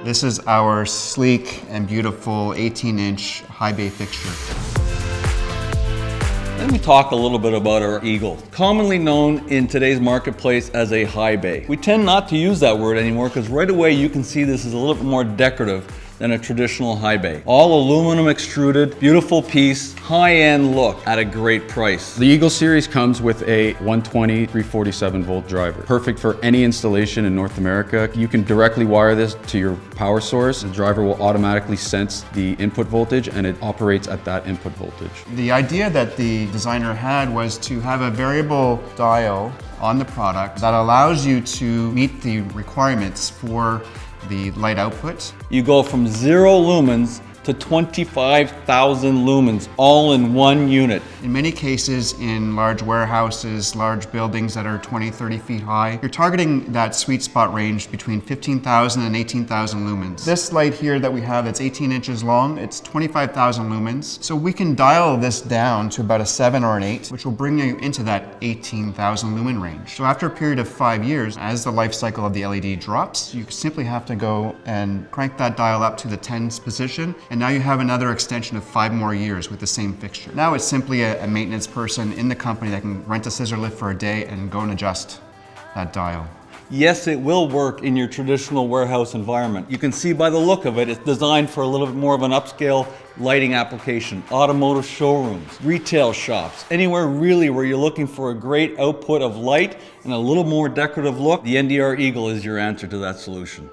This is our sleek and beautiful 18-inch high bay fixture. Let me talk a little bit about our Eagle, commonly known in today's marketplace as a high bay. We tend not to use that word anymore because right away you can see this is a little bit more decorative than a traditional high bay. All aluminum extruded, beautiful piece, high-end look at a great price. The Eagle series comes with a 120 347 volt driver, perfect for any installation in North America. You can directly wire this to your power source. The driver will automatically sense the input voltage and it operates at that input voltage. The idea that the designer had was to have a variable dial on the product that allows you to meet the requirements for the light output. You go from 0 lumens to 25,000 lumens, all in one unit. In many cases, in large warehouses, large buildings that are 20, 30 feet high, you're targeting that sweet spot range between 15,000 and 18,000 lumens. This light here that we have that's 18 inches long, it's 25,000 lumens. So we can dial this down to about a 7 or an 8, which will bring you into that 18,000 lumen range. So after a period of 5 years, as the life cycle of the LED drops, you simply have to go and crank that dial up to the 10s position, and now you have another extension of 5 more years with the same fixture. Now it's simply a maintenance person in the company that can rent a scissor lift for a day and go and adjust that dial. Yes, it will work in your traditional warehouse environment. You can see by the look of it, it's designed for a little bit more of an upscale lighting application. Automotive showrooms, retail shops, anywhere really where you're looking for a great output of light and a little more decorative look, the NDR Eagle is your answer to that solution.